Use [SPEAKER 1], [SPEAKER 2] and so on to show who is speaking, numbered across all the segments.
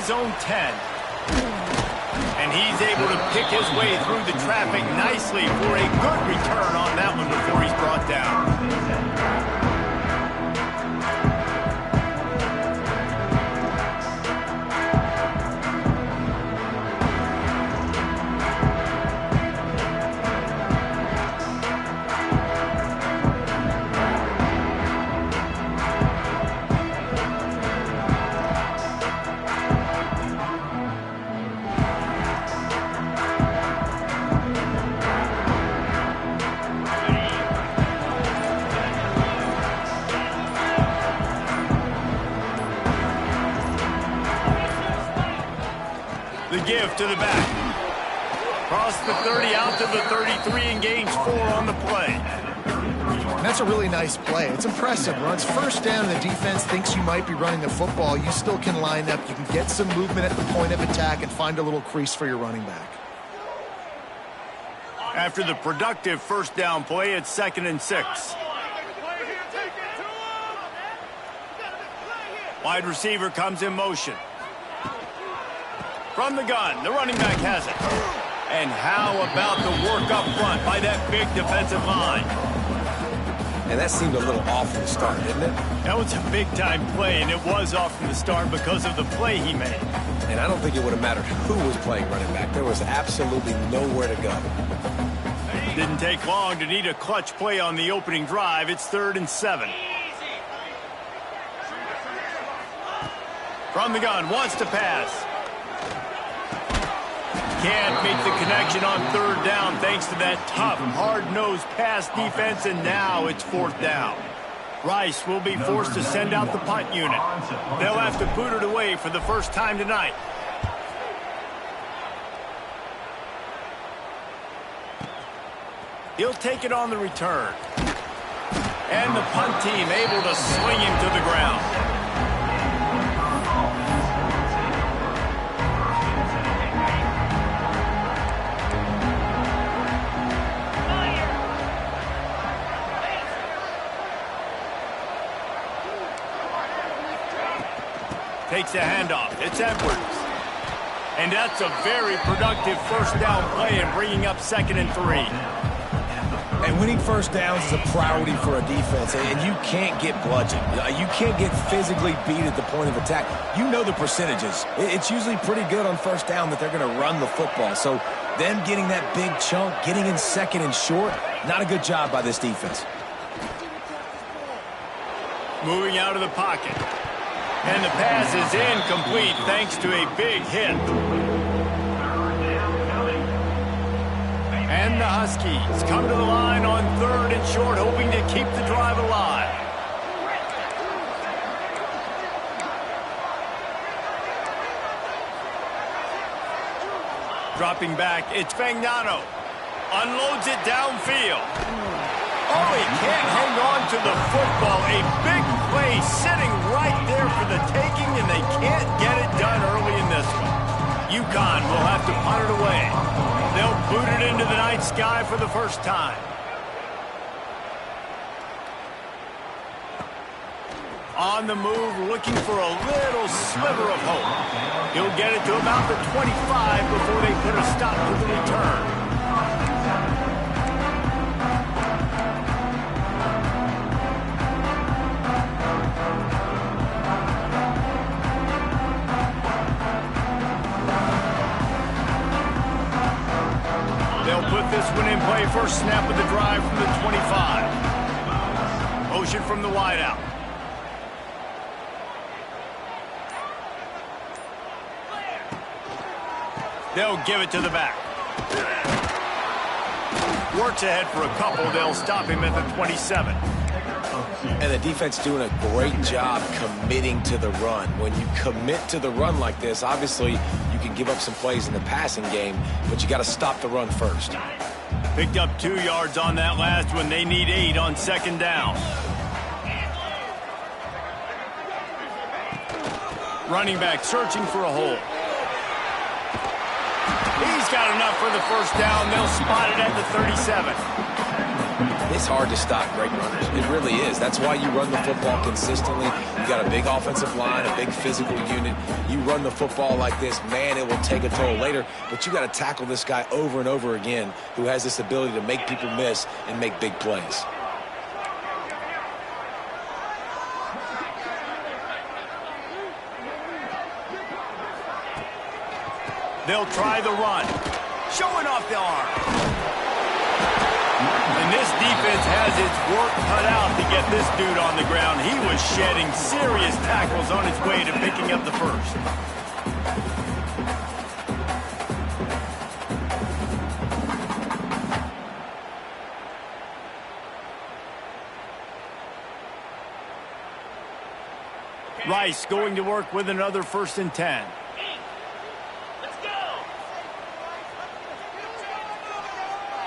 [SPEAKER 1] his own 10. And he's able to pick his way through the traffic nicely for a good return on that one before he's brought down. The give to the back. Cross the 30 out to the 33 and gains 4 on the play.
[SPEAKER 2] And that's a really nice play. It's impressive. Runs first down and the defense thinks you might be running the football. You still can line up. You can get some movement at the point of attack and find a little crease for your running back.
[SPEAKER 1] After the productive first down play, it's 2nd and 6. Wide receiver comes in motion. From the gun, the running back has it. And how about the work up front by that big defensive line?
[SPEAKER 3] And that seemed a little off from the start, didn't it?
[SPEAKER 1] That was a big-time play, and it was off from the start because of the play he made.
[SPEAKER 3] And I don't think it would have mattered who was playing running back. There was absolutely nowhere to go.
[SPEAKER 1] Didn't take long to need a clutch play on the opening drive. It's 3rd and 7. From the gun, wants to pass. Can't make the connection on 3rd down thanks to that tough, hard-nosed pass defense, and now it's 4th down. Rice will be forced to send out the punt unit. They'll have to boot it away for the first time tonight. He'll take it on the return. And the punt team able to swing him to the ground. Takes a handoff. It's Edwards. And that's a very productive first down play and bringing up 2nd and 3.
[SPEAKER 3] And winning first downs is a priority for a defense, and you can't get bludgeoned. You can't get physically beat at the point of attack. You know the percentages. It's usually pretty good on first down that they're going to run the football. So them getting that big chunk, getting in 2nd and short, not a good job by this defense.
[SPEAKER 1] Moving out of the pocket. And the pass is incomplete thanks to a big hit. And the Huskies come to the line on 3rd and short, hoping to keep the drive alive. Dropping back, it's Fagnano. Unloads it downfield. Oh, he can't hang on to the football. A big play sitting right there for the taking, and they can't get it done early in this one. UConn will have to punt it away. They'll boot it into the night sky for the first time. On the move, looking for a little sliver of hope. He'll get it to about the 25 before they put a stop to the return. They'll put this one in play. First snap of the drive from the 25. Motion from the wideout. They'll give it to the back. Works ahead for a couple. They'll stop him at the 27.
[SPEAKER 3] And the defense doing a great job committing to the run. When you commit to the run like this, obviously you can give up some plays in the passing game, but you got to stop the run first.
[SPEAKER 1] Picked up 2 yards on that last one. They need 8 on 2nd down. Running back searching for a hole. He's got enough for the first down. They'll spot it at the 37.
[SPEAKER 3] It's hard to stop great runners. It really is. That's why you run the football consistently. You got a big offensive line, a big physical unit. You run the football like this, man, it will take a toll later. But you got to tackle this guy over and over again who has this ability to make people miss and make big plays.
[SPEAKER 1] They'll try the run. Showing off the arm. And this defense has its work cut out to get this dude on the ground. He was shedding serious tackles on his way to picking up the first. Rice going to work with another 1st and 10.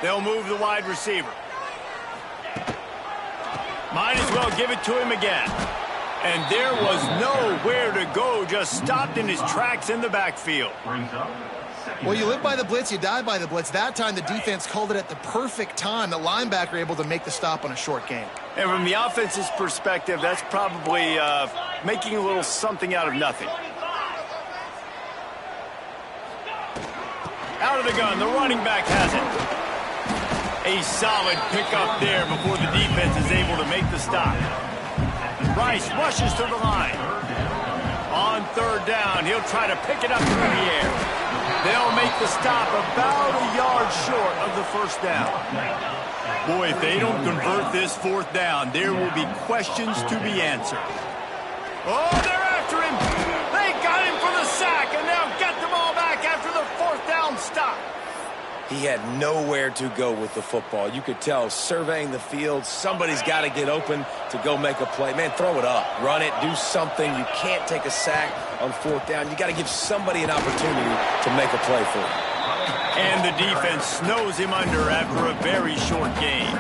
[SPEAKER 1] They'll move the wide receiver. Might as well give it to him again. And there was nowhere to go, just stopped in his tracks in the backfield.
[SPEAKER 2] Well, you live by the blitz, you die by the blitz. That time the defense called it at the perfect time. The linebacker able to make the stop on a short gain.
[SPEAKER 1] And from the offense's perspective, that's probably making a little something out of nothing. Out of the gun, the running back has it. A solid pickup there before the defense is able to make the stop. Rice rushes to the line. On 3rd down, he'll try to pick it up through the air. They'll make the stop about a yard short of the 1st down. Boy, if they don't convert this 4th down, there will be questions to be answered. Oh, they're after him. They got him for the sack, and they'll get the ball back after the 4th down stop.
[SPEAKER 3] He had nowhere to go with the football. You could tell, surveying the field, somebody's got to get open to go make a play. Man, throw it up, run it, do something. You can't take a sack on 4th down. You got to give somebody an opportunity to make a play for him.
[SPEAKER 1] And the defense snows him under after a very short game.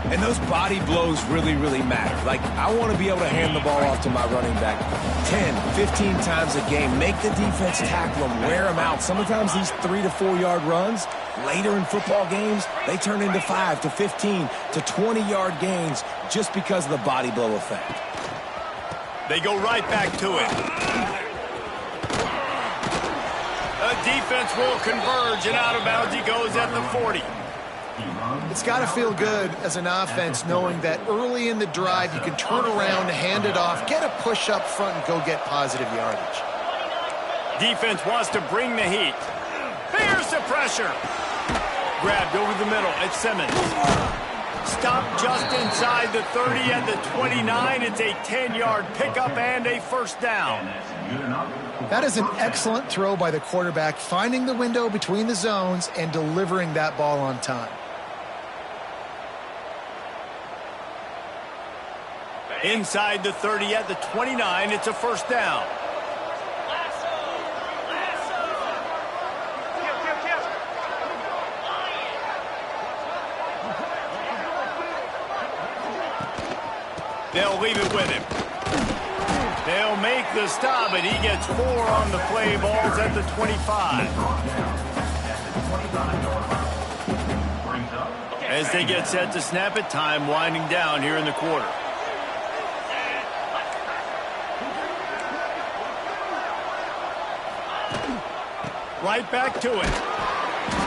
[SPEAKER 3] And those body blows really, really matter. Like, I want to be able to hand the ball off to my running back 10, 15 times a game. Make the defense tackle them, wear them out. Sometimes these 3 to 4 yard runs, later in football games, they turn into 5 to 15 to 20 yard gains just because of the body blow effect.
[SPEAKER 1] They go right back to it. The defense will converge, and out of bounds he goes at the 40.
[SPEAKER 2] It's got to feel good as an offense knowing that early in the drive you can turn around, hand it off, get a push up front, and go get positive yardage.
[SPEAKER 1] Defense wants to bring the heat. Here's the pressure. Grabbed over the middle. It's Simmons. Stopped just inside the 30 at the 29. It's a 10-yard pickup and a 1st down.
[SPEAKER 2] That is an excellent throw by the quarterback, finding the window between the zones and delivering that ball on time.
[SPEAKER 1] Inside the 30 at the 29, it's a 1st down. They'll leave it with him. They'll make the stop, and he gets 4 on the play. Balls at the 25. As they get set to snap it, time winding down here in the quarter. Right back to it.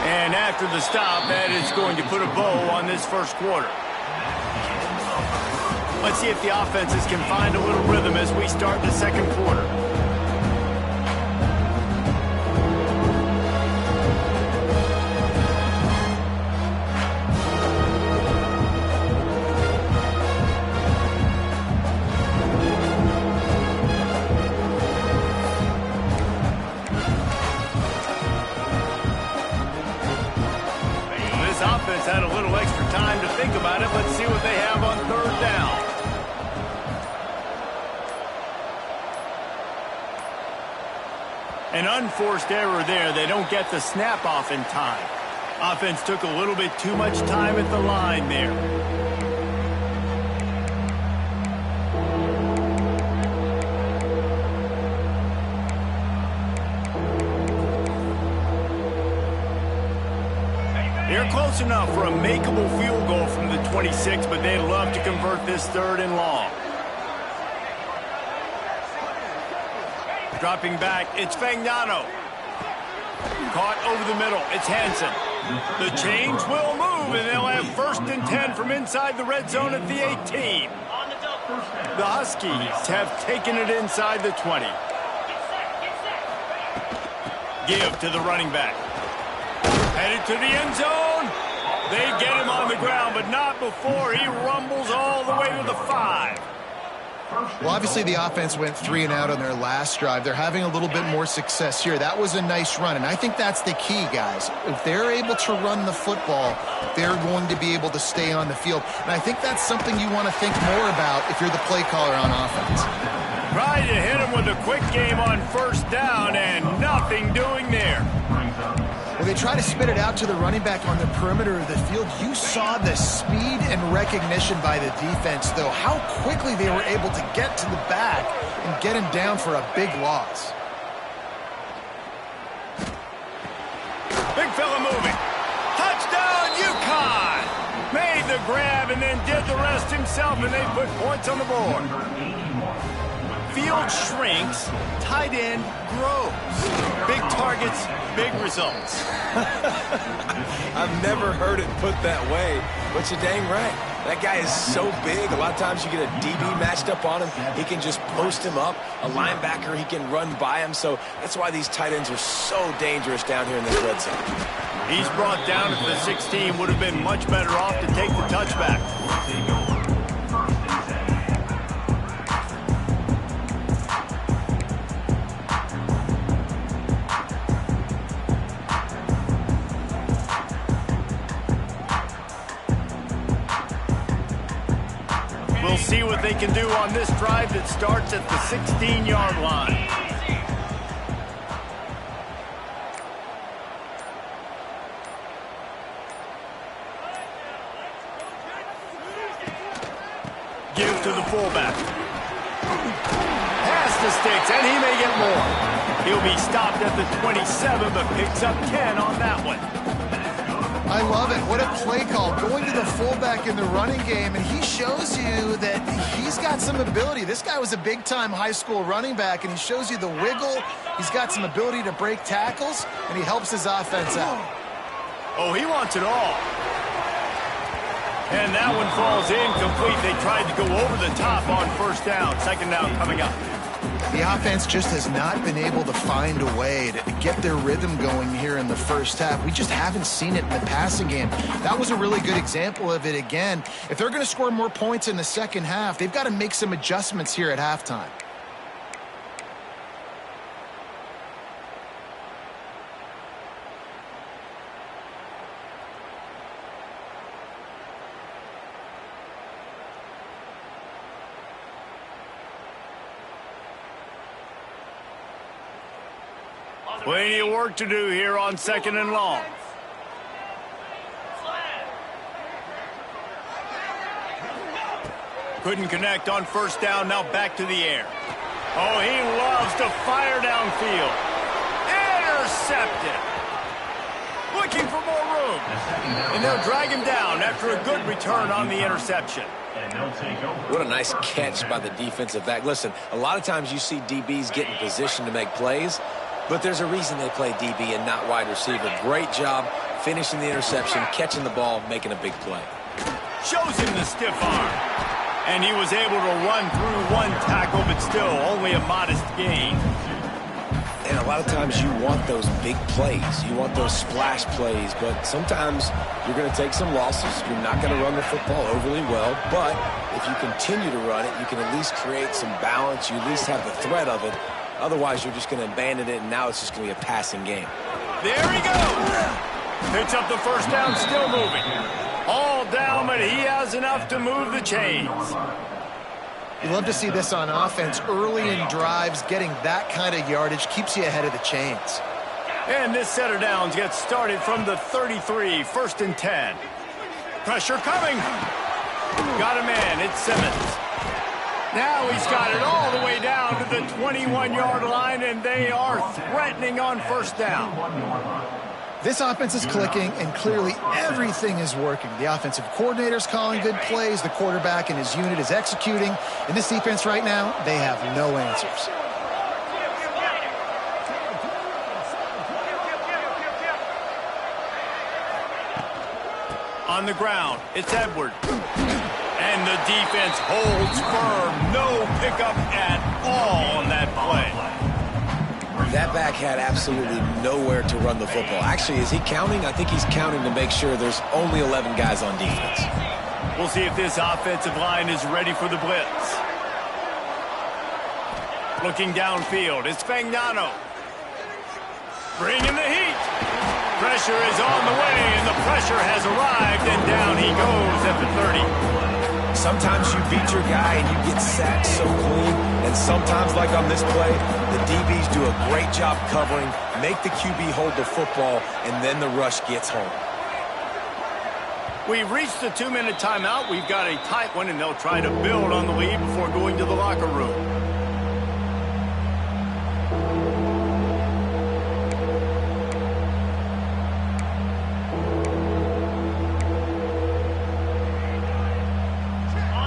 [SPEAKER 1] And after the stop, that is going to put a bow on this 1st quarter. Let's see if the offenses can find a little rhythm as we start the 2nd quarter. This offense had a little extra time to think about it. Let's see what they have on 3rd down. An unforced error there. They don't get the snap off in time. Offense took a little bit too much time at the line there. They're close enough for a makeable field goal from the 26, but they'd love to convert this 3rd and long. Dropping back, it's Fagnano. Caught over the middle, it's Hansen. The chains will move, and they'll have 1st and 10 from inside the red zone at the 18. The Huskies have taken it inside the 20. Give to the running back. Headed to the end zone. They get him on the ground, but not before he rumbles all the way to the 5.
[SPEAKER 2] Well, obviously the offense went 3 and out on their last drive. They're having a little bit more success here. That was a nice run, and I think that's the key, guys. If they're able to run the football, they're going to be able to stay on the field. And I think that's something you want to think more about if you're the play caller on offense.
[SPEAKER 1] Trying to hit him with a quick game on 1st down, and nothing doing there.
[SPEAKER 2] When they try to spit it out to the running back on the perimeter of the field, you saw the speed and recognition by the defense, though, how quickly they were able to get to the back and get him down for a big loss.
[SPEAKER 1] Big fella moving. Touchdown, UConn! Made the grab and then did the rest himself, and they put points on the board. Field shrinks, tight end grows. Big targets, big results.
[SPEAKER 3] I've never heard it put that way, but you're dang right. That guy is so big. A lot of times you get a DB matched up on him. He can just post him up. A linebacker, he can run by him. So that's why these tight ends are so dangerous down here in this red zone.
[SPEAKER 1] He's brought down at the 16. Would have been much better off to take the touchback. We'll see what they can do on this drive that starts at the 16-yard line. Give to the fullback. Pass the sticks, and he may get more. He'll be stopped at the 27, but picks up 10 on that one.
[SPEAKER 2] I love it. What a play call. Going to the fullback in the running game, and he shows you that he's got some ability. This guy was a big-time high school running back, and he shows you the wiggle. He's got some ability to break tackles, and he helps his offense out.
[SPEAKER 1] Oh, he wants it all. And that one falls incomplete. They tried to go over the top on 1st down. 2nd down coming up.
[SPEAKER 2] The offense just has not been able to find a way to get their rhythm going here in the 1st half. We just haven't seen it in the passing game. That was a really good example of it again. If they're going to score more points in the 2nd half, they've got to make some adjustments here at halftime.
[SPEAKER 1] Plenty of work to do here on 2nd and long. Couldn't connect on 1st down, now back to the air. Oh, he loves to fire downfield. Intercepted. Looking for more room. And they'll drag him down after a good return on the interception.
[SPEAKER 3] What a nice catch by the defensive back. Listen, a lot of times you see DBs get in position to make plays, but there's a reason they play DB and not wide receiver. Great job finishing the interception, catching the ball, making a big play.
[SPEAKER 1] Shows him the stiff arm. And he was able to run through one tackle, but still only a modest gain.
[SPEAKER 3] And a lot of times you want those big plays. You want those splash plays, but sometimes you're going to take some losses. You're not going to run the football overly well, but if you continue to run it, you can at least create some balance. You at least have the threat of it. Otherwise, you're just going to abandon it, and now it's just going to be a passing game.
[SPEAKER 1] There he goes. Picks up the 1st down, still moving. All down, but he has enough to move the chains.
[SPEAKER 2] You love to see this on offense. Early in drives, getting that kind of yardage keeps you ahead of the chains.
[SPEAKER 1] And this set of downs gets started from the 33, 1st and 10. Pressure coming. Got a man, it's Simmons. Now he's got it all the way down to the 21-yard line, and they are threatening on 1st down.
[SPEAKER 2] This offense is clicking, and clearly everything is working. The offensive coordinator's calling good plays. The quarterback and his unit is executing. And this defense right now, they have no answers.
[SPEAKER 1] On the ground, it's Edwards. And the defense holds firm. No pickup at all on that play.
[SPEAKER 3] That back had absolutely nowhere to run the football. Actually, is he counting? I think he's counting to make sure there's only 11 guys on defense.
[SPEAKER 1] We'll see if this offensive line is ready for the blitz. Looking downfield, it's Fagnano. Bringing the heat. Pressure is on the way, and the pressure has arrived, and down he goes at the 30.
[SPEAKER 3] Sometimes you beat your guy and you get sacked so clean, and sometimes, like on this play, the DBs do a great job covering, make the QB hold the football, and then the rush gets home.
[SPEAKER 1] We've reached the 2-minute timeout. We've got a tight one, and they'll try to build on the lead before going to the locker room.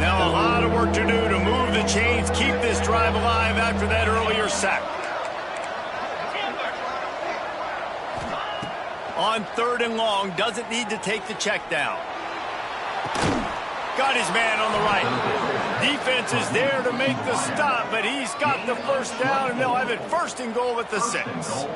[SPEAKER 1] Now a lot of work to do to move the chains, keep this drive alive after that earlier sack. On 3rd and long, doesn't need to take the check down. Got his man on the right. Defense is there to make the stop, but he's got the first down, and they'll have it 1st and goal at the 6.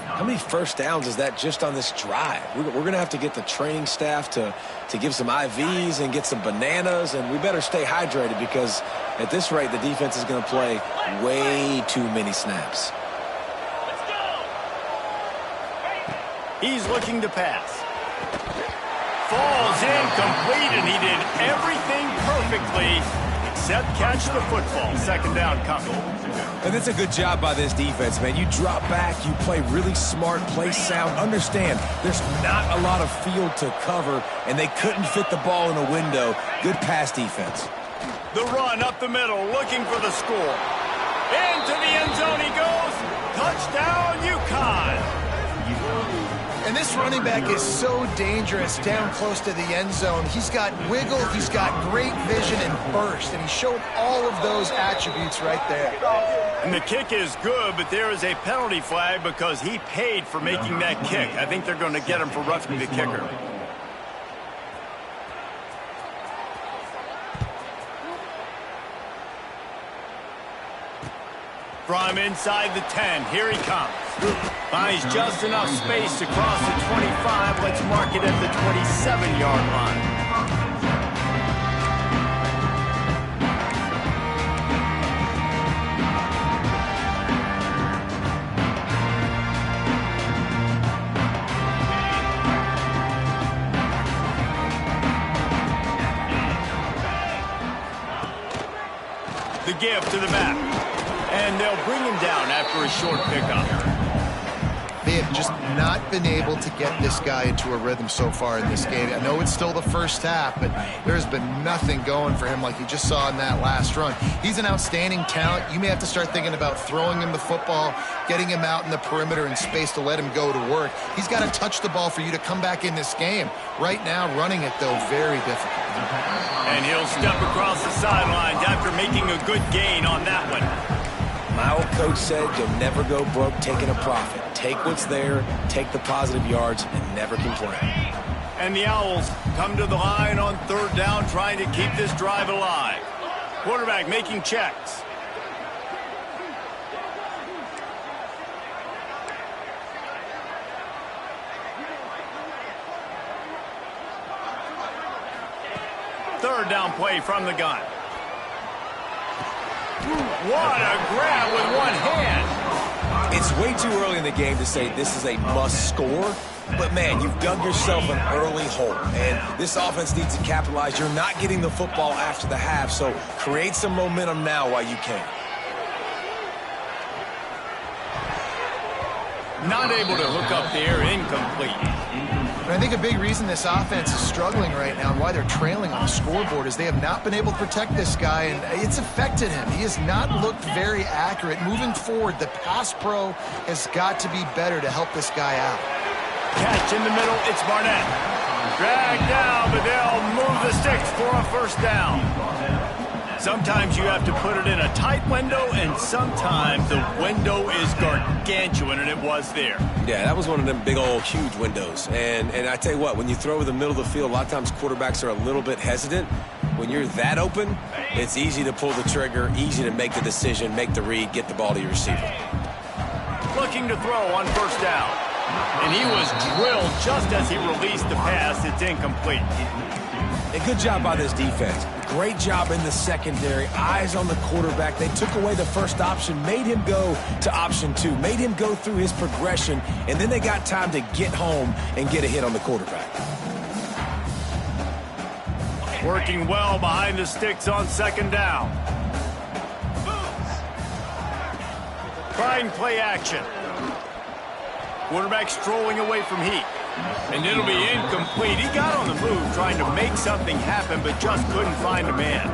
[SPEAKER 3] How many first downs is that just on this drive? We're going to have to get the training staff to give some IVs and get some bananas, and we better stay hydrated because at this rate, the defense is going to play way too many snaps.
[SPEAKER 1] He's looking to pass. Falls incomplete, and he did everything perfectly except catch the football. 2nd down coming.
[SPEAKER 3] And it's a good job by this defense, man. You drop back, you play really smart, play sound. Understand, there's not a lot of field to cover, and they couldn't fit the ball in a window. Good pass defense.
[SPEAKER 1] The run up the middle, looking for the score. Into the end zone he goes. Touchdown, UConn.
[SPEAKER 2] And this running back is so dangerous down close to the end zone. He's got wiggle, he's got great vision and burst, and he showed all of those attributes right there.
[SPEAKER 1] And the kick is good, but there is a penalty flag because he paid for making that kick. I think they're going to get him for roughing the kicker. From inside the 10, here he comes. Finds just enough space to cross the 25. Let's mark it at the 27-yard line. The give to the back. And they'll bring him down after a short pickup.
[SPEAKER 2] They have just not been able to get this guy into a rhythm so far in this game. I know it's still the first half, but there's been nothing going for him like you just saw in that last run. He's an outstanding talent. You may have to start thinking about throwing him the football, getting him out in the perimeter in space to let him go to work. He's got to touch the ball for you to come back in this game. Right now, running it, though, very difficult.
[SPEAKER 1] And he'll step across the sidelines after making a good gain on that one.
[SPEAKER 3] My old coach said you'll never go broke taking a profit. Take what's there, take the positive yards, and never complain.
[SPEAKER 1] And the Owls come to the line on 3rd down, trying to keep this drive alive. Quarterback making checks. Third down play from the gun. What a grab with one hand.
[SPEAKER 3] It's way too early in the game to say this is a must score, but man, you've dug yourself an early hole, and this offense needs to capitalize. You're not getting the football after the half, so create some momentum now while you can.
[SPEAKER 1] Not able to hook up there, incomplete.
[SPEAKER 2] And I think a big reason this offense is struggling right now and why they're trailing on the scoreboard is they have not been able to protect this guy, and it's affected him. He has not looked very accurate. Moving forward, the pass pro has got to be better to help this guy out.
[SPEAKER 1] catch in the middle. It's Barnett. Dragged down, but they'll move the sticks for a first down. Sometimes you have to put it in a tight window, and sometimes the window is gargantuan, and it was there.
[SPEAKER 3] Yeah, that was one of them big old huge windows. And I tell you what, when you throw over the middle of the field, a lot of times quarterbacks are a little bit hesitant. When you're that open, it's easy to pull the trigger, easy to make the decision, make the read, get the ball to your receiver.
[SPEAKER 1] Looking to throw on first down. And he was drilled just as he released the pass. It's incomplete.
[SPEAKER 3] A good job by this defense. Great job in the secondary. Eyes on the quarterback. They took away the first option, made him go to option 2, made him go through his progression, and then they got time to get home and get a hit on the quarterback.
[SPEAKER 1] Working well behind the sticks on second down. Trying play action. Quarterback strolling away from heat. And it'll be incomplete. He got on the move trying to make something happen, but just couldn't find a man.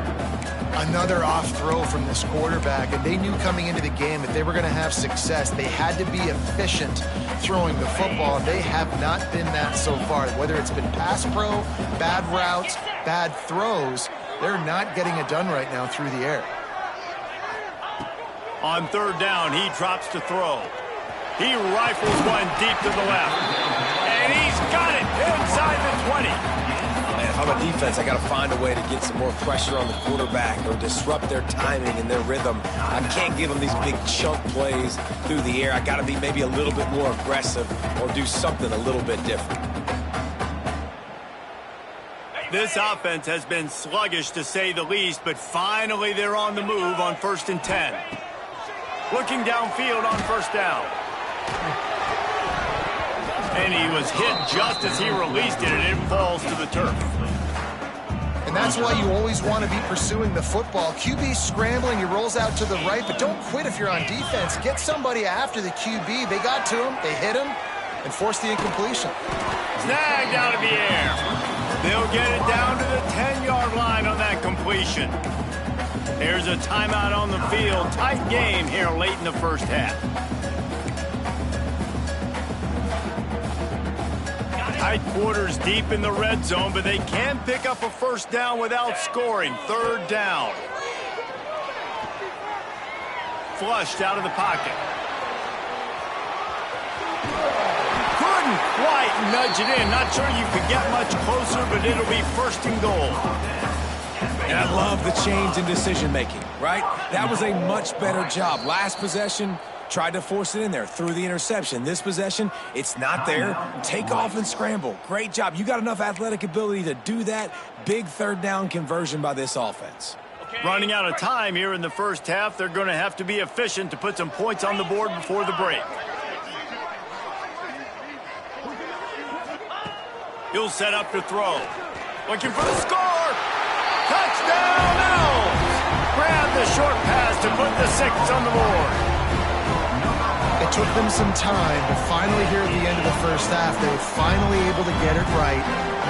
[SPEAKER 2] Another off throw from this quarterback, and they knew coming into the game that they were going to have success. They had to be efficient throwing the football. They have not been that so far. Whether it's been pass pro, bad routes, bad throws, they're not getting it done right now through the air.
[SPEAKER 1] On third down, he drops to throw. He rifles one deep to the left. And he's got it inside the 20.
[SPEAKER 3] Man, if I'm a defense, I got to find a way to get some more pressure on the quarterback or disrupt their timing and their rhythm. I can't give them these big chunk plays through the air. I got to be maybe a little bit more aggressive or do something a little bit different.
[SPEAKER 1] This offense has been sluggish to say the least, but finally they're on the move on 1st and 10. Looking downfield on first down. And he was hit just as he released it, and it falls to the turf.
[SPEAKER 2] And that's why you always want to be pursuing the football. QB's scrambling, he rolls out to the right, but don't quit if you're on defense. Get somebody after the QB. They got to him, they hit him, and forced the incompletion.
[SPEAKER 1] Snagged out of the air. They'll get it down to the 10-yard line on that completion. There's a timeout on the field. Tight game here late in the first half. Tight quarters deep in the red zone, but they can pick up a first down without scoring. Third down. Flushed out of the pocket. Couldn't quite nudge it in. Not sure you could get much closer, but it'll be 1st and goal.
[SPEAKER 3] And I love the change in decision-making, right? That was a much better job. Last possession, tried to force it in there, threw the interception. This possession, it's not there. Take off and scramble. Great job. You got enough athletic ability to do that. Big third down conversion by this offense.
[SPEAKER 1] Running out of time here in the first half. They're going to have to be efficient to put some points on the board before the break. He'll set up to throw. Looking for the score. Touchdown, Elves! Grab the short pass to put the 6 on the board.
[SPEAKER 2] It took them some time, but finally here at the end of the first half, they were finally able to get it right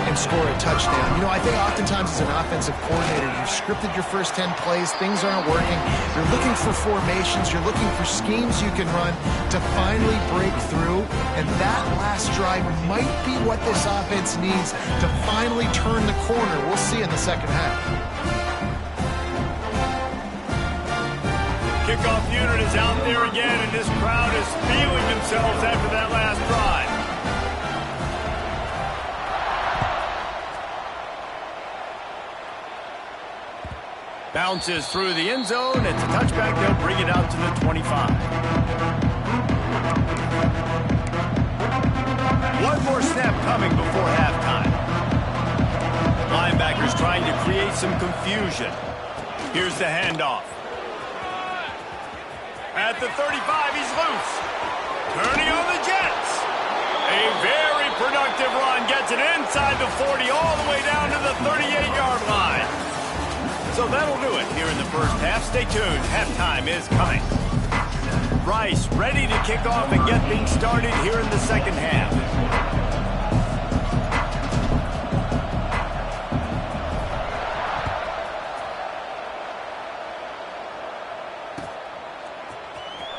[SPEAKER 2] and score a touchdown. You know, I think oftentimes as an offensive coordinator, you've scripted your first 10 plays, things aren't working. You're looking for formations, you're looking for schemes you can run to finally break through, and that last drive might be what this offense needs to finally turn the corner. We'll see in the second half.
[SPEAKER 1] Kickoff unit is out there again, and this crowd is feeling themselves after that last drive. Bounces through the end zone. It's a touchback. They'll bring it out to the 25. One more snap coming before halftime. Linebackers trying to create some confusion. Here's the handoff. At the 35, he's loose. Turning on the Jets. A very productive run. Gets it inside the 40 all the way down to the 38-yard line. So that'll do it here in the first half. Stay tuned. Halftime is coming. Rice ready to kick off and get things started here in the second half.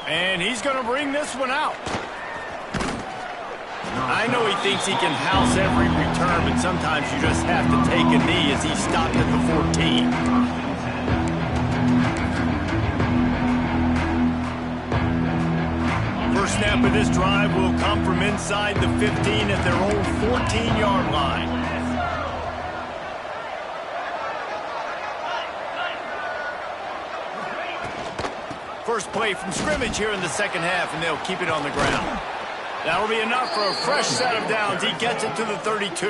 [SPEAKER 1] And he's going to bring this one out. I know he thinks he can house every return, but sometimes you just have to take a knee as he stopped at the 14. First snap of this drive will come from inside the 15 at their own 14-yard line. First play from scrimmage here in the second half, and they'll keep it on the ground. That'll be enough for a fresh set of downs. He gets it to the 32.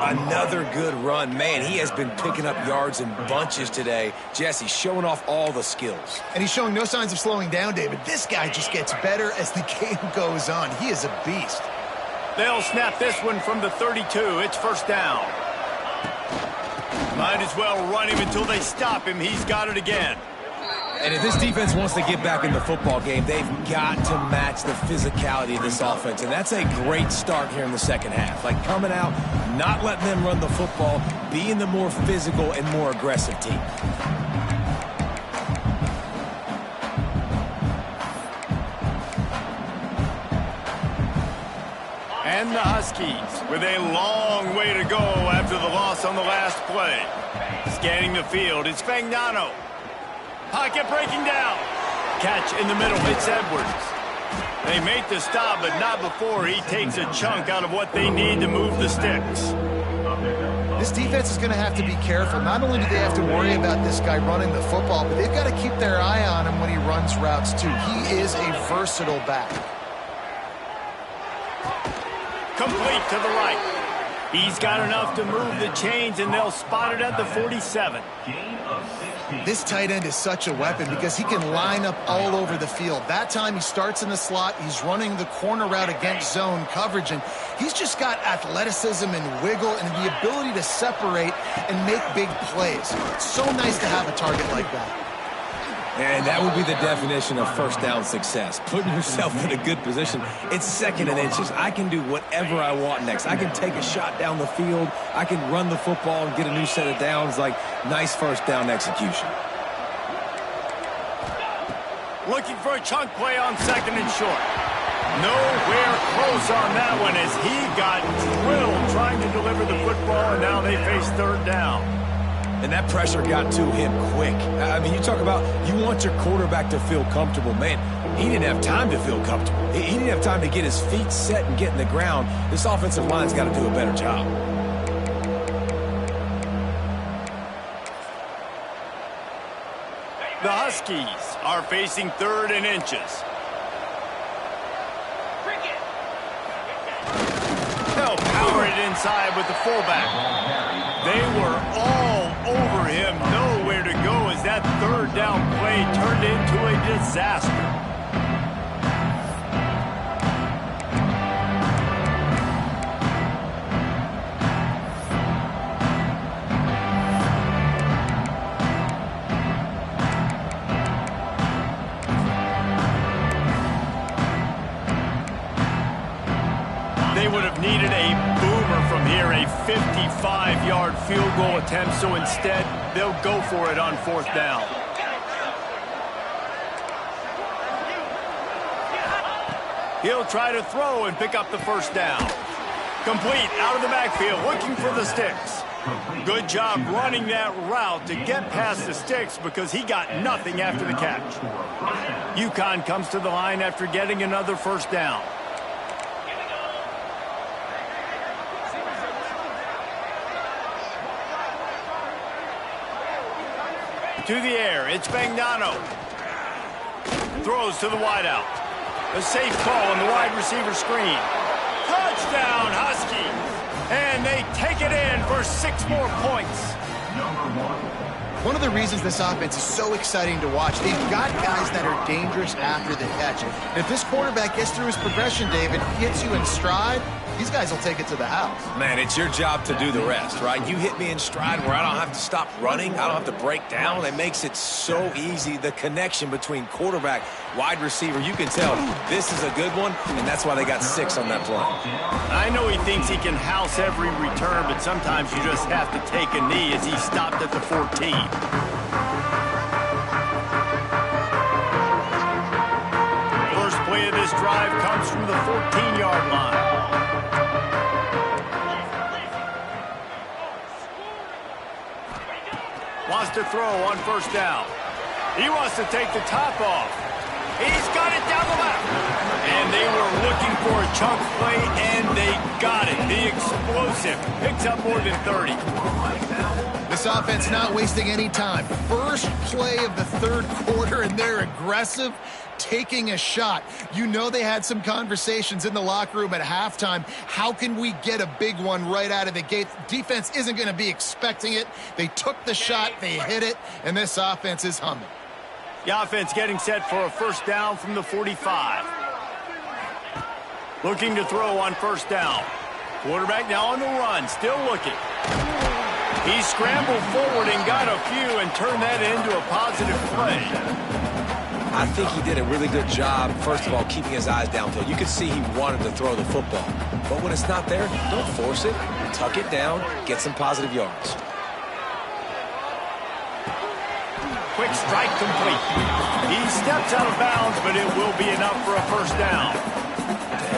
[SPEAKER 3] Another good run. Man, he has been picking up yards in bunches today. Jesse showing off all the skills.
[SPEAKER 2] And he's showing no signs of slowing down, David. This guy just gets better as the game goes on. He is a beast.
[SPEAKER 1] They'll snap this one from the 32. It's first down. Might as well run him until they stop him. He's got it again.
[SPEAKER 3] And if this defense wants to get back in the football game, they've got to match the physicality of this offense. And that's a great start here in the second half. Like coming out, not letting them run the football, being the more physical and more aggressive team.
[SPEAKER 1] And the Huskies with a long way to go after the loss on the last play. Scanning the field, it's Fagnano. Pocket breaking down. Catch in the middle. It's Edwards. They make the stop, but not before he takes a chunk out of what they need to move the sticks.
[SPEAKER 2] This defense is going to have to be careful. Not only do they have to worry about this guy running the football, but they've got to keep their eye on him when he runs routes too. He is a versatile back.
[SPEAKER 1] Complete to the right. He's got enough to move the chains, and they'll spot it at the 47.
[SPEAKER 2] This tight end is such a weapon because he can line up all over the field. That time he starts in the slot. He's running the corner route against zone coverage, and he's just got athleticism and wiggle and the ability to separate and make big plays. It's so nice to have a target like that.
[SPEAKER 3] And that would be the definition of first down success. Putting yourself in a good position. It's second and inches. I can do whatever I want next. I can take a shot down the field. I can run the football and get a new set of downs. Like, nice first down execution.
[SPEAKER 1] Looking for a chunk play on second and short. Nowhere close on that one as he got drilled trying to deliver the football, and now they face third down.
[SPEAKER 3] And that pressure got to him quick. I mean, you talk about you want your quarterback to feel comfortable. Man, he didn't have time to feel comfortable. He didn't have time to get his feet set and get in the ground. This offensive line's got to do a better job.
[SPEAKER 1] The Huskies are facing third and inches. They'll power it inside with the fullback. They were all over him, nowhere to go as that third down play turned into a disaster. They would have needed a boomer from here, a 55-yard field goal attempt, so instead they'll go for it on fourth down. He'll try to throw and pick up the first down. Complete out of the backfield, looking for the sticks. Good job running that route to get past the sticks because he got nothing after the catch. UConn comes to the line after getting another first down. To the air, it's Fagnano. Throws to the wideout. A safe call on the wide receiver screen. Touchdown, Huskies! And they take it in for 6 more points.
[SPEAKER 2] One of the reasons this offense is so exciting to watch, they've got guys that are dangerous after the catch. And if this quarterback gets through his progression, David, gets you in stride, these guys will take it to the house.
[SPEAKER 3] Man, it's your job to do the rest, right? You hit me in stride where I don't have to stop running. I don't have to break down. It makes it so easy. The connection between quarterback, wide receiver, you can tell this is a good one, and that's why they got 6 on that play.
[SPEAKER 1] I know he thinks he can house every return, but sometimes you just have to take a knee as he stopped at the 14. of this drive comes from the 14-yard line. Wants to throw on first down. He wants to take the top off. He's got it down the left. And they were looking for a chunk play, and they got it. The explosive picks up more than 30.
[SPEAKER 2] This offense not wasting any time. First play of the third quarter, and they're aggressive, taking a shot. You know they had some conversations in the locker room at halftime. How can we get a big one right out of the gate? Defense isn't going to be expecting it. They took the shot, they hit it, and this offense is humming.
[SPEAKER 1] The offense getting set for a first down from the 45. Looking to throw on first down. Quarterback now on the run, still looking. He scrambled forward and got a few and turned that into a positive play.
[SPEAKER 3] I think he did a really good job, first of all, keeping his eyes downfield. You could see he wanted to throw the football. But when it's not there, don't force it. Tuck it down, get some positive yards.
[SPEAKER 1] Quick strike complete. He steps out of bounds, but it will be enough for a first down.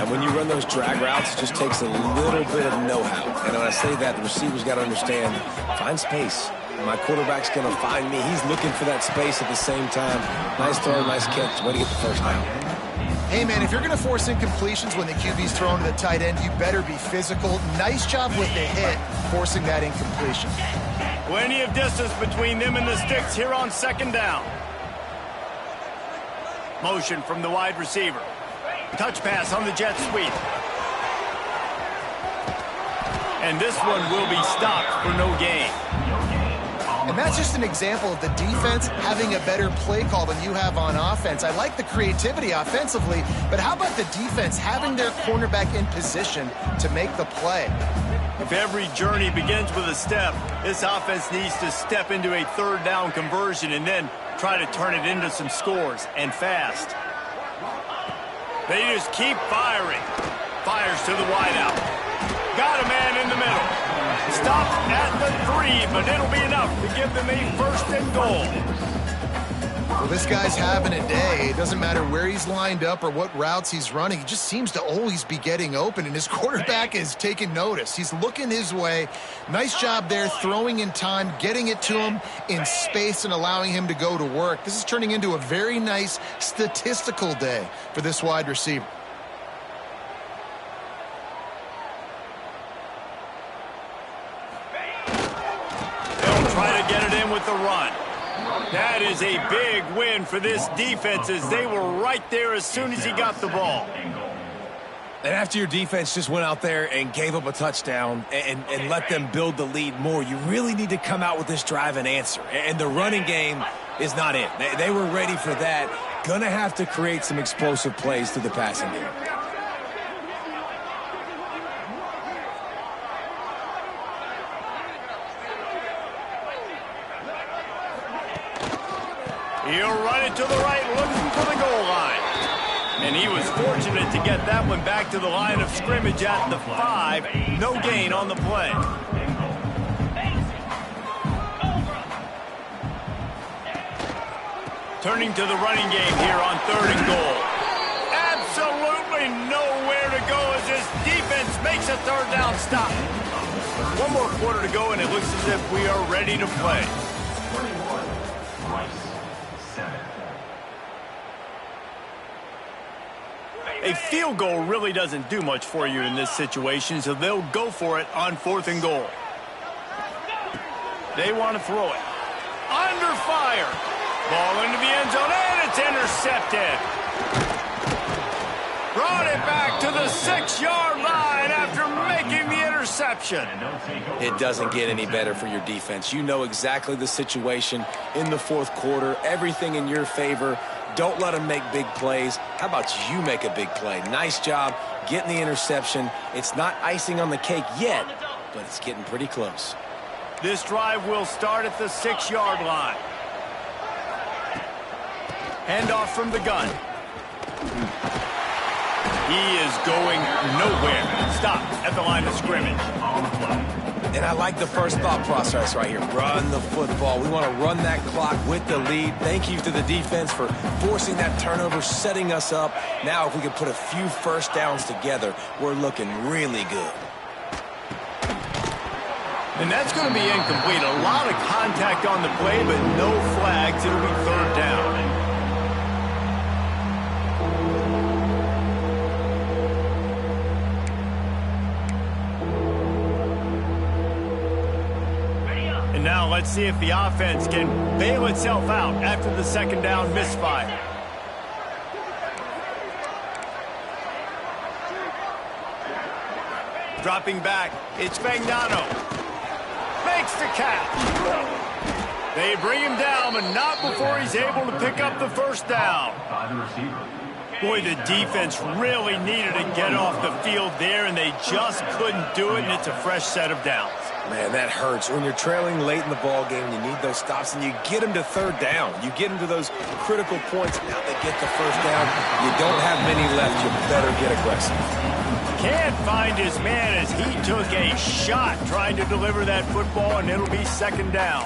[SPEAKER 3] And when you run those drag routes, it just takes a little bit of know-how. And when I say that, the receiver's got to understand, find space. My quarterback's going to find me. He's looking for that space at the same time. Nice throw, nice catch. Way to get the first down.
[SPEAKER 2] Hey, man, if you're going to force incompletions when the QB's thrown to the tight end, you better be physical. Nice job with the hit, forcing that incompletion.
[SPEAKER 1] Plenty of distance between them and the sticks here on second down. Motion from the wide receiver. Touch pass on the jet sweep. And this one will be stopped for no gain.
[SPEAKER 2] And that's just an example of the defense having a better play call than you have on offense. I like the creativity offensively, but how about the defense having their cornerback in position to make the play?
[SPEAKER 1] If every journey begins with a step, this offense needs to step into a third down conversion and then try to turn it into some scores, and fast. They just keep firing. Fires to the wideout. Got a man in the middle. Stop at the 3, but it'll be enough to give them a first and goal.
[SPEAKER 2] Well, this guy's having a day. It doesn't matter where he's lined up or what routes he's running. He just seems to always be getting open, and his quarterback is taking notice. He's looking his way. Nice job there, throwing in time, getting it to him in space and allowing him to go to work. This is turning into a very nice statistical day for this wide receiver.
[SPEAKER 1] They'll try to get it in with the run. That is a big win for this defense, as they were right there as soon as he got the ball.
[SPEAKER 3] And after your defense just went out there and gave up a touchdown and let them build the lead more, you really need to come out with this drive and answer. And the running game is not it. They were ready for that. Gonna have to create some explosive plays through the passing game.
[SPEAKER 1] He'll run it to the right, looking for the goal line. And he was fortunate to get that one back to the line of scrimmage at the 5. No gain on the play. Turning to the running game here on 3rd and goal. Absolutely nowhere to go as this defense makes a 3rd down stop. One more quarter to go, and it looks as if we are ready to play. A field goal really doesn't do much for you in this situation, so they'll go for it on 4th and goal. They want to throw it. Under fire. Ball into the end zone, and it's intercepted. Brought it back to the 6-yard line after making the interception.
[SPEAKER 3] It doesn't get any better for your defense. You know exactly the situation in the 4th quarter. Everything in your favor. Don't let them make big plays. How about you make a big play? Nice job getting the interception. It's not icing on the cake yet, but it's getting pretty close.
[SPEAKER 1] This drive will start at the 6-yard line. Handoff from the gun. He is going nowhere. Stop at the line of scrimmage.
[SPEAKER 3] And I like the first thought process right here. Run the football. We want to run that clock with the lead. Thank you to the defense for forcing that turnover, setting us up. Now if we can put a few first downs together, we're looking really good.
[SPEAKER 1] And that's going to be incomplete. A lot of contact on the play, but no flags. It'll be third down. And now let's see if the offense can bail itself out after the second down misfire. Dropping back, it's Fagnano. Makes the catch. They bring him down, but not before he's able to pick up the first down. Boy, the defense really needed to get off the field there, and they just couldn't do it, and it's a fresh set of downs.
[SPEAKER 3] Man, that hurts. When you're trailing late in the ball game, you need those stops, and you get them to third down. You get them to those critical points. Now they get the first down. You don't have many left. You better get aggressive.
[SPEAKER 1] Can't find his man as he took a shot trying to deliver that football, and it'll be second down.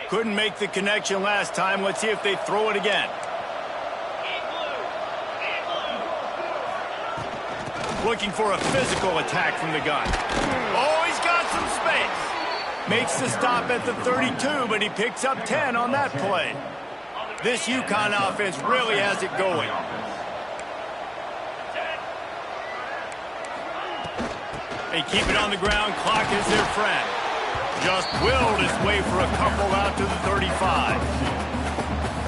[SPEAKER 1] Couldn't make the connection last time. Let's see if they throw it again. Looking for a physical attack from the gun. Oh, he's got some space. Makes the stop at the 32, but he picks up 10 on that play. This UConn offense really has it going. They keep it on the ground. Clock is their friend. Just willed his way for a couple out to the 35.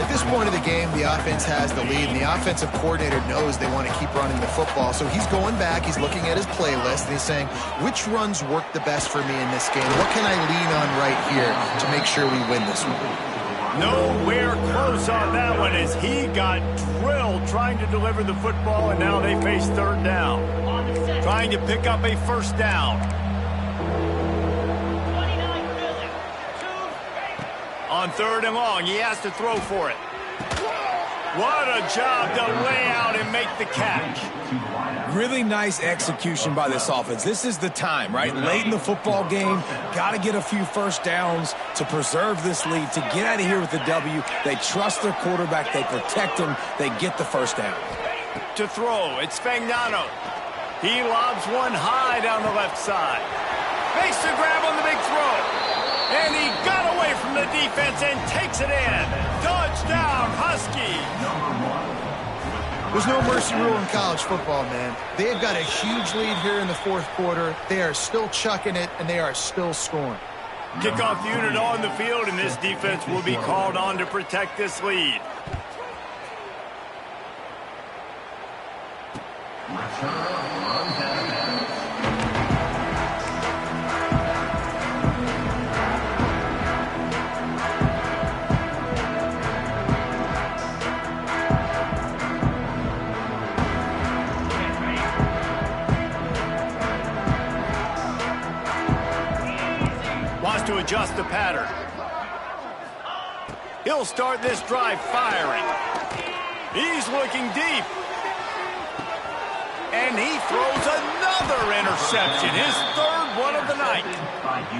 [SPEAKER 2] At this point of the game, the offense has the lead, and the offensive coordinator knows they want to keep running the football. So he's going back, he's looking at his playlist, and he's saying, which runs work the best for me in this game? What can I lean on right here to make sure we win this one?
[SPEAKER 1] Nowhere close on that one as he got drilled trying to deliver the football, and now they face third down. Trying to pick up a first down. On third and long, he has to throw for it. What a job to lay out and make the catch.
[SPEAKER 3] Really nice execution by this offense. This is the time, right? Late in the football game, got to get a few first downs to preserve this lead, to get out of here with the W. They trust their quarterback. They protect him. They get the first down.
[SPEAKER 1] To throw, it's Fagnano. He lobs one high down the left side. Makes the grab on the big throw. And he got away from the defense and takes it in. Touchdown, Husky.
[SPEAKER 2] There's no mercy rule in college football, man. They've got a huge lead here in the fourth quarter. They are still chucking it, and they are still scoring.
[SPEAKER 1] Kickoff unit on the field, and this defense will be called on to protect this lead. Wants to adjust the pattern. He'll start this drive firing. He's looking deep. And he throws another interception, his third one of the night.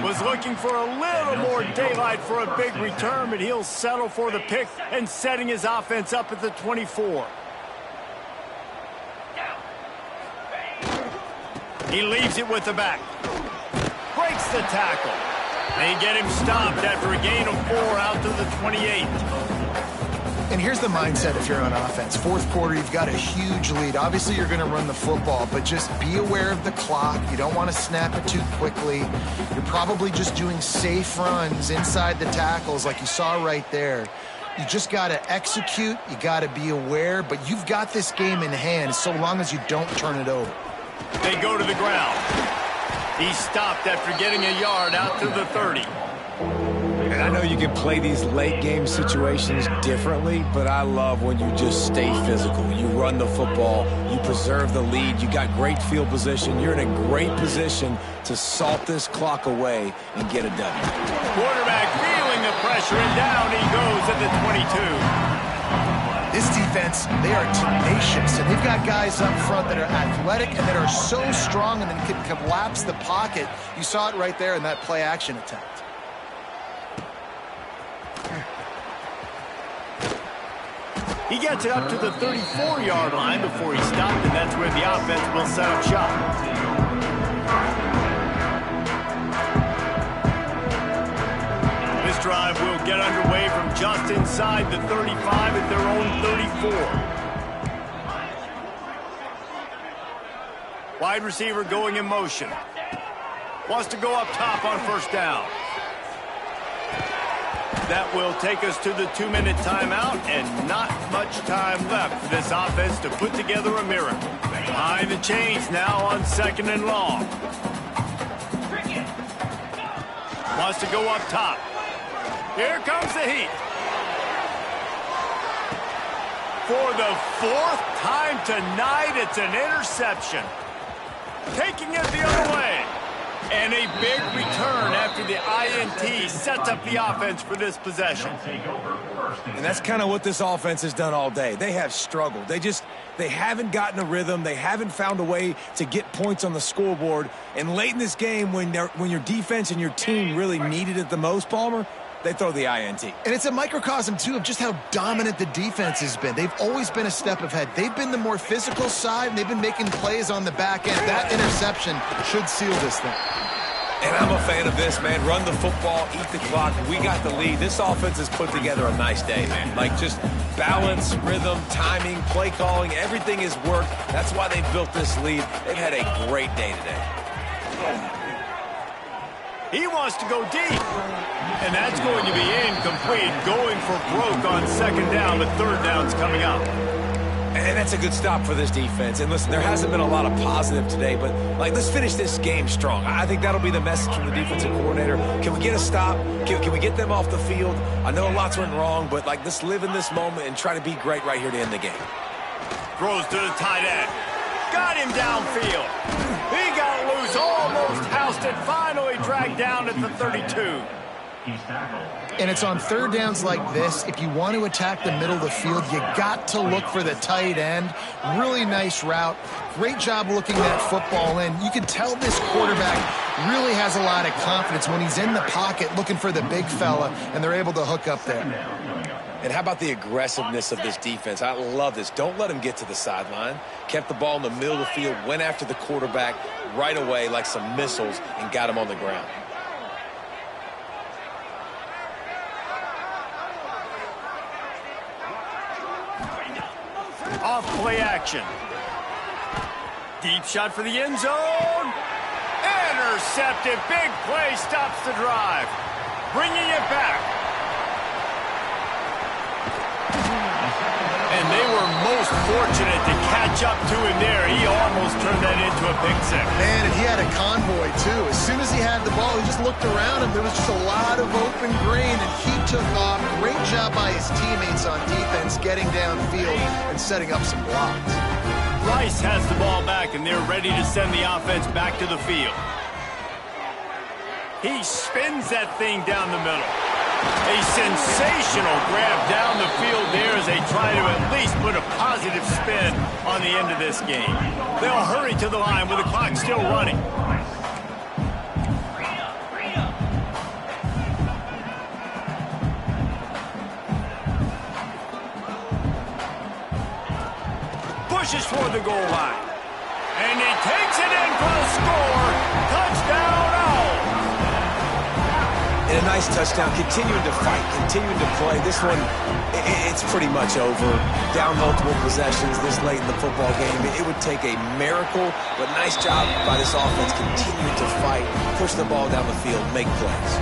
[SPEAKER 1] Was looking for a little more daylight for a big return, but he'll settle for the pick and setting his offense up at the 24. He leaves it with the back. Breaks the tackle. They get him stopped after a gain of 4 out to the 28.
[SPEAKER 2] And here's the mindset if you're on offense. Fourth quarter, you've got a huge lead. Obviously, you're going to run the football, but just be aware of the clock. You don't want to snap it too quickly. You're probably just doing safe runs inside the tackles like you saw right there. You just got to execute. You got to be aware, but you've got this game in hand so long as you don't turn it over.
[SPEAKER 1] They go to the ground. He stopped after getting a yard out to the 30.
[SPEAKER 3] I know you can play these late game situations differently, but I love when you just stay physical. You run the football, you preserve the lead, you got great field position, you're in a great position to salt this clock away and get a W.
[SPEAKER 1] Quarterback feeling the pressure, and down he goes at the 22.
[SPEAKER 2] This defense, they are tenacious, and they've got guys up front that are athletic and that are so strong and then can collapse the pocket. You saw it right there in that play-action attempt.
[SPEAKER 1] He gets it up to the 34-yard line before he stopped, and that's where the offense will set up shop. Drive will get underway from just inside the 35 at their own 34. Wide receiver going in motion. Wants to go up top on first down. That will take us to the 2-minute timeout, and not much time left for this offense to put together a miracle. Behind the chains now on 2nd and long. Wants to go up top. Here comes the heat. For the 4th time tonight, it's an interception. Taking it the other way. And a big return after the INT sets up the offense for this possession.
[SPEAKER 3] And that's kind of what this offense has done all day. They have struggled. They haven't gotten a rhythm. They haven't found a way to get points on the scoreboard. And late in this game, when your defense and your team really needed it the most, Palmer, they throw the INT.
[SPEAKER 2] And it's a microcosm, too, of just how dominant the defense has been. They've always been a step ahead. They've been the more physical side, and they've been making plays on the back end. That interception should seal this thing.
[SPEAKER 3] And I'm a fan of this, man. Run the football, eat the clock. We got the lead. This offense has put together a nice day, man. Like, just balance, rhythm, timing, play calling, everything has worked. That's why they built this lead. They've had a great day today.
[SPEAKER 1] He wants to go deep. And that's going to be incomplete. Going for broke on 2nd down. The 3rd down's coming up.
[SPEAKER 3] And that's a good stop for this defense. And listen, there hasn't been a lot of positive today, but let's finish this game strong. I think that'll be the message from the defensive coordinator. Can we get a stop? Can we get them off the field? I know lots went wrong, but let's live in this moment and try to be great right here to end the game.
[SPEAKER 1] Throws to the tight end. Got him downfield. He got loose, almost housed it, finally dragged down at the 32.
[SPEAKER 2] And it's on 3rd downs like this. If you want to attack the middle of the field, you got to look for the tight end. Really nice route. Great job looking that football in. You can tell this quarterback really has a lot of confidence when he's in the pocket looking for the big fella, and they're able to hook up there.
[SPEAKER 3] And how about the aggressiveness of this defense? I love this. Don't let them get to the sideline. Kept the ball in the middle of the field, went after the quarterback right away like some missiles, and got him on the ground.
[SPEAKER 1] Off play action. Deep shot for the end zone. Intercepted. Big play stops the drive. Bringing it back. And they were most fortunate to catch up to him there. He almost turned that into a pick six.
[SPEAKER 2] Man, and he had a convoy, too. As soon as he had the ball, he just looked around him. There was just a lot of open green, and he took off. Great job by his teammates on defense, getting downfield and setting up some blocks.
[SPEAKER 1] Rice has the ball back, and they're ready to send the offense back to the field. He spins that thing down the middle. A sensational grab down the field there as they try to at least put a positive spin on the end of this game. They'll hurry to the line with the clock still running. Pushes toward the goal line. And he takes it in for the score. Touchdown, Owls.
[SPEAKER 3] And a nice touchdown, continuing to fight, continuing to play. This one, it's pretty much over. Down multiple possessions this late in the football game. It would take a miracle, but nice job by this offense continuing to fight, push the ball down the field, make plays.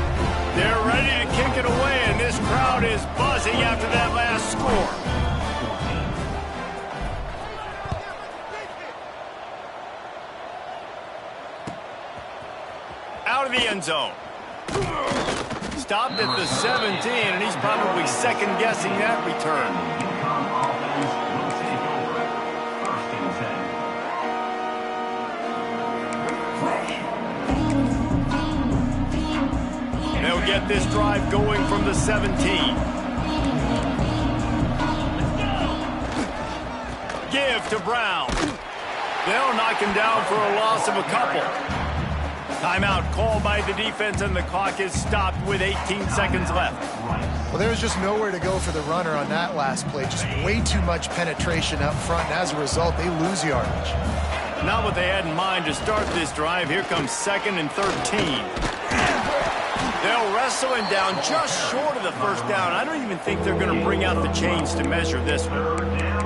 [SPEAKER 1] They're ready to kick it away, and this crowd is buzzing after that last score. Out of the end zone. Stopped at the 17, and he's probably second-guessing that return. They'll get this drive going from the 17. Give to Brown. They'll knock him down for a loss of a couple. Timeout called by the defense, and the clock is stopped with 18 seconds left.
[SPEAKER 2] Well, there was just nowhere to go for the runner on that last play. Just way too much penetration up front, and as a result, they lose yardage.
[SPEAKER 1] Not what they had in mind to start this drive. Here comes 2nd and 13. They'll wrestle him down just short of the first down. I don't even think they're going to bring out the chains to measure this one.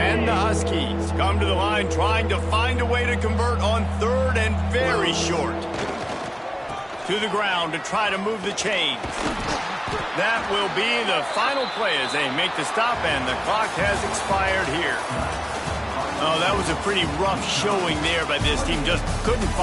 [SPEAKER 1] And the Huskies come to the line trying to find a way to convert on 3rd and very short. To the ground to try to move the chains. That will be the final play as they make the stop, and the clock has expired here. Oh, that was a pretty rough showing there by this team. Just couldn't find